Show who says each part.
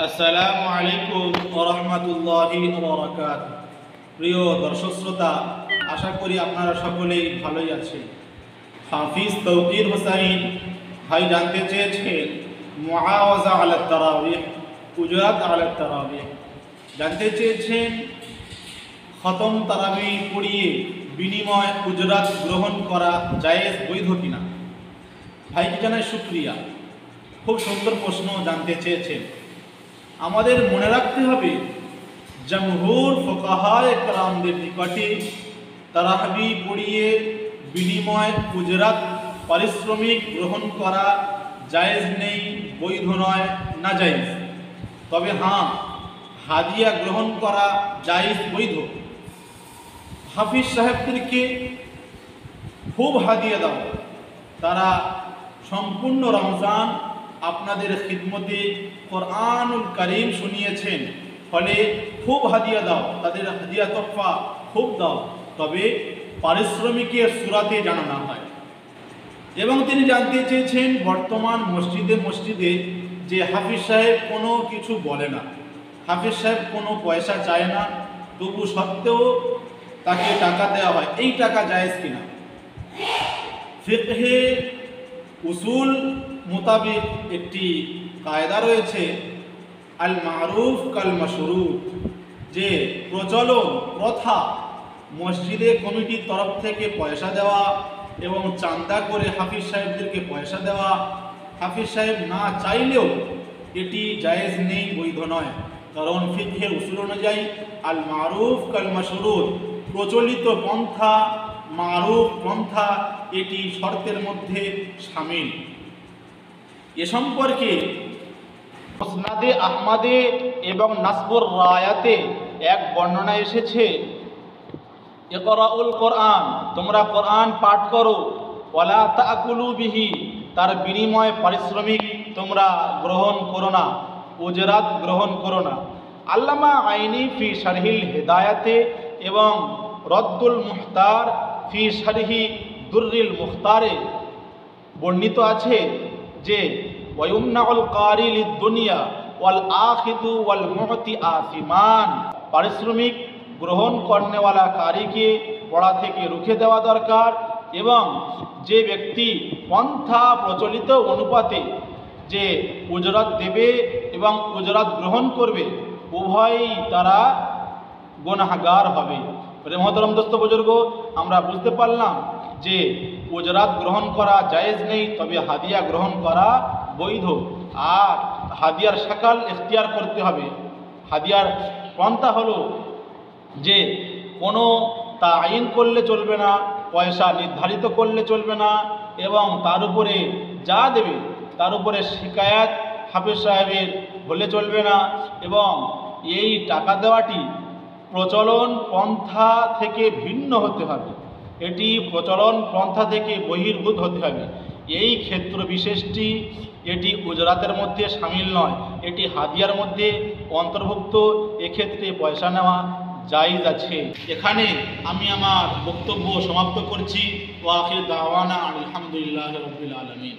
Speaker 1: আসসালামু আলাইকুম ওয়া রাহমাতুল্লাহি ওয়া বারাকাতুহু। প্রিয় দর্শক শ্রোতা, আশা করি আপনারা সকলেই ভালোই আছেন। হাফিজ তৌকির হোসাইন ভাই জানতে চেয়েছেন মুআওয়াজা আলা তারাবিহ, উজরাত আলা তারাবিহ জানতে চেয়েছেন। খতম তারাবিহ পড়িয়ে বিনিময় উজরাত গ্রহণ করা জায়েজ, বৈধ কিনা? ভাইকে জানাই শুকরিয়া, খুব সুন্দর প্রশ্ন জানতে চেয়েছেন। আমাদের মনে রাখতে হবে, জমহুর ফুকাহায়ে কেরামদের নিকটে তারাবি পড়িয়ে বিনিময় উজরাত পারিশ্রমিক গ্রহণ করা জায়েজ নেই, বৈধ নয়, নাজায়েজ। তবে হ্যাঁ, হাদিয়া গ্রহণ করা জায়েজ, বৈধ। হাফিজ সাহেবদেরকে খুব হাদিয়া দাও। তারা সম্পূর্ণ রমজান আপনাদের খিদমতে কোরআনুল কারীম শুনিয়েছেন, ফলে খুব হাদিয়া দাও, তাদের হাদিয়া তোহফা খুব দাও, তবে পারিশ্রমিকের সূরাতে যেন না হয়। এবং তিনি জানতে চেয়েছেন, বর্তমান মসজিদে যে হাফিজ সাহেব কোনো কিছু বলে না, হাফিজ সাহেব কোনো পয়সা চায় না, তবু সত্ত্বেও তাকে টাকা দেওয়া হয়, এই টাকা জায়েজ কিনা? ফিকহে উসুল মোতাবেক একটি কায়দা রয়েছে, আল মারুফ কাল মাশরুত, যে প্রচলন প্রথা মসজিদে কমিটির তরফ থেকে পয়সা দেওয়া এবং চাঁদা করে হাফিজ সাহেবদেরকে পয়সা দেওয়া, হাফিজ সাহেব না চাইলেও এটি জায়েজ নেই, বৈধ নয়। কারণ ফিকহে উসুল অনুযায়ী আল মারুফ কাল মাশরুত, প্রচলিত পন্থা, মারুফ পন্থা, এটি শর্তের মধ্যে শামিল। এ সম্পর্কে মুসনাদে আহমদে এবং নাসবুর রায়াতে এক বর্ণনা এসেছে, ইকরাউল কোরআন, তোমরা কোরআন পাঠ করো, ওয়ালা তাকুলু বিহি, তার বিনিময়ে পারিশ্রমিক তোমরা গ্রহণ করো না, উজরাত গ্রহণ করো না। আল্লামা আইনি ফি শারহিল হিদায়াতে এবং রদ্দুল মুখতার ফি শারহি দুররিল মুখতারে বর্ণিত আছে যে ওয়ায়ুমনাউল কারি লিদ-দুনিয়া ওয়াল আখিযু ওয়াল মু'তি আসিমান, পারিশ্রমিক গ্রহণ করনেওয়ালা কারিকে পড়া থেকে রুখে দেওয়া দরকার, এবং যে ব্যক্তি পন্থা প্রচলিত অনুপাতে যে উজরাত দেবে এবং উজরাত গ্রহণ করবে, উভয়ই তারা গুনাহগার হবে। মহতরম দোস্ত বুজুর্গ, আমরা বুঝতে পারলাম যে উজরাত গ্রহণ করা জায়েজ নেই, তবে হাদিয়া গ্রহণ করা বৈধ। আর হাদিয়ার শাকাল ইখতিয়ার করতে হবে। হাদিয়ার পন্থা হলো যে কোনো তাইন করলে চলবে না, পয়সা নির্ধারিত করলে চলবে না, এবং তার উপরে যা দেবে তার উপরে শিকায়াত হাফিজ সাহেবের হলে চলবে না, এবং এই টাকা দেওয়াটি প্রচলন পন্থা থেকে ভিন্ন হতে হবে, এটি প্রচলন পন্থা থেকে বহির্ভূত হতে হবে। এই ক্ষেত্র বিশেষটি এটি গুজরাতের মধ্যে শামিল নয়, এটি হাদিয়ার মধ্যে অন্তর্ভুক্ত। এক্ষেত্রে পয়সা নেওয়া জায়েজ আছে। এখানে আমি আমার বক্তব্য সমাপ্ত করছি। ওয়া আখির দাওয়ানা আলহামদুলিল্লাহি রাব্বিল আলামিন।